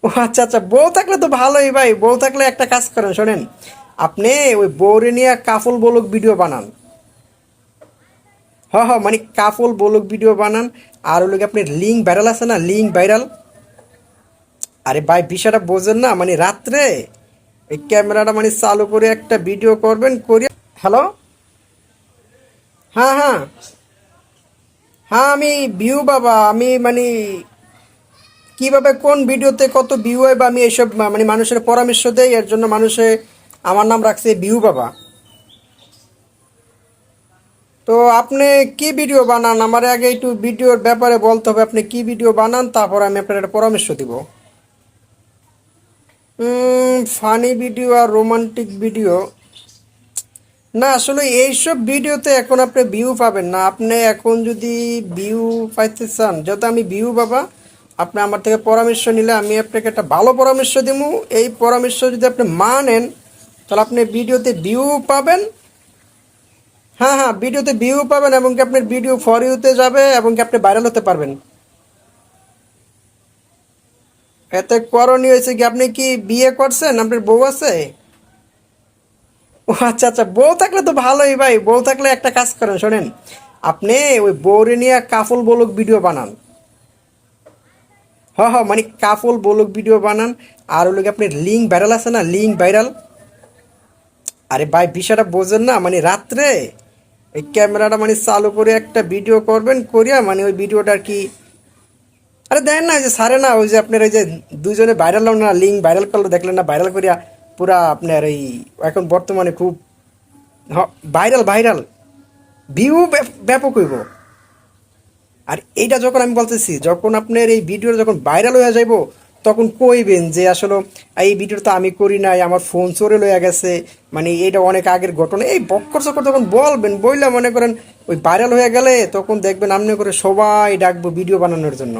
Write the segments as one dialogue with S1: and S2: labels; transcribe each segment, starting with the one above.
S1: ও আচ্ছা আচ্ছা, বউ থাকলে তো ভালোই ভাই। বউ থাকলে একটা কাজ করেন, শোনেন। আপনি ওই বউরে নিয়ে কাফল বলক ভিডিও বানান। হ হ, মানে কাফল বলক ভিডিও বানান। আর ওই আপনি লিঙ্ক ভাইরাল আছে না, লিঙ্ক ভাইরাল। আরে ভাই, বিষয়টা বোঝেন না, মানে রাত্রে এই ক্যামেরাটা মানে চালু করে একটা ভিডিও করবেন করে। হ্যালো। হ্যাঁ হ্যাঁ। হ্যাঁ আমি ভিউ বাবা, আমি মানে কিভাবে কোন ভিডিওতে কত ভিউ হয় বা আমি এইসব মানে মানুষের পরামর্শ দেই, এর জন্য মানুষে আমার নাম রাখছে ভিউ বাবা। তো আপনি কি ভিডিও বানান, আমার আগে একটু ভিডিওর ব্যাপারে বলতে হবে। আপনি কি ভিডিও বানান, তারপর আমি আপনার একটা পরামর্শ দিব। ফানি ভিডিও আর রোমান্টিক ভিডিও? না আসলে এইসব ভিডিওতে এখন আপনি ভিউ পাবেন না। আপনি এখন যদি ভিউ পাইতে চান, যেহেতু আমি ভিউ বাবা, আপনি আমার থেকে পরামর্শ নিলে আমি আপনাকে একটা ভালো পরামর্শ দেবো। এই পরামর্শ যদি আপনি মানেন, তাহলে আপনি ভিডিওতে ভিউ পাবেন। হ্যাঁ হ্যাঁ, ভিডিওতে ভিউ পাবেন এবং কি আপনার ভিডিও ফর ইউতে যাবে এবং কি আপনি ভাইরাল হতে পারবেন। এতে করণীয় হয়েছে কি, আপনি কি বিয়ে করছেন, আপনার বউ আছে? ও আচ্ছা আচ্ছা, বউ থাকলে তো ভালোই ভাই। বউ থাকলে একটা কাজ করেন, শোনেন। আপনি ওই বউরে নিয়ে কাফল বলক ভিডিও বানান। হ হ, মানে কাফল বলক ভিডিও বানান। আর ওই আপনি লিঙ্ক ভাইরাল আছে না, লিঙ্ক ভাইরাল। আরে ভাই, বিষয়টা বোঝেন না, মানে রাত্রে এই ক্যামেরাটা মানে চালু করে একটা ভিডিও করবেন করিয়া, মানে ওই ভিডিওটা আর কি। আরে দেখেন না, ওই যে সারে না, ওই যে আপনার ওই যে দুজনে ভাইরাল না, লিঙ্ক ভাইরাল করলো দেখলেন না, ভাইরাল করিয়া পুরা আপনার এই এখন বর্তমানে খুব ভাইরাল ভাইরাল, ভিউ ব্যাপক হইব। আর এইটা যখন আমি বলতেছি, যখন আপনার এই ভিডিওটা যখন ভাইরাল হয়ে যাইব, তখন কইবেন যে আসলে এই ভিডিওটা তো আমি করি নাই, আমার ফোন চোরে লইয়া গেছে, মানে এটা অনেক আগের ঘটনা, এই বক্কর চক্কর তখন বলবেন। বইলা মনে করেন ওই ভাইরাল হয়ে গেলে তখন দেখবেন আপনি করে সবাই ডাকবো ভিডিও বানানোর জন্য।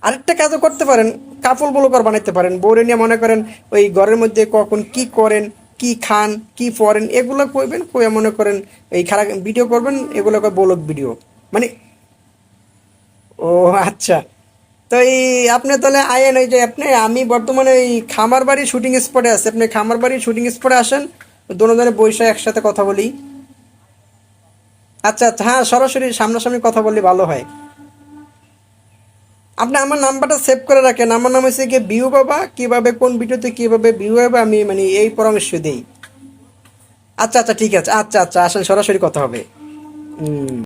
S1: আরেকটা কাজও করতে পারেন, কাপল ব্লগার বানাইতে পারেন। বউরে নিয়ে মনে করেন ওই ঘরের মধ্যে কখন কি করেন, কি খান, কি পরেন, এগুলো কইবেন, কইয়া মনে করেন এই খারাপ ভিডিও করবেন, এগুলো ব্লগ ভিডিও মানে। ও আচ্ছা। তো এই আপনি তাহলে আয়েন, ওই যে আপনি আমি বর্তমানে এই খামার বাড়ি শুটিং স্পটে আছে, আপনি খামার বাড়ি শুটিং স্পটে আসেন, দুজনে বসে একসাথে কথা বলি। আচ্ছা আচ্ছা, হ্যাঁ সরাসরি সামনাসামনি কথা বললে ভালো হয়। আপনি আমার নাম্বারটা সেভ করে রাখেন। আমার নাম হচ্ছে গিয়ে ভিউ বাবা। কিভাবে কোন ভিডিওতে কিভাবে ভিউ হবে আমি মানে এই পরামর্শ দিই। আচ্ছা আচ্ছা, ঠিক আছে, আচ্ছা আচ্ছা, আসেন সরাসরি কথা হবে।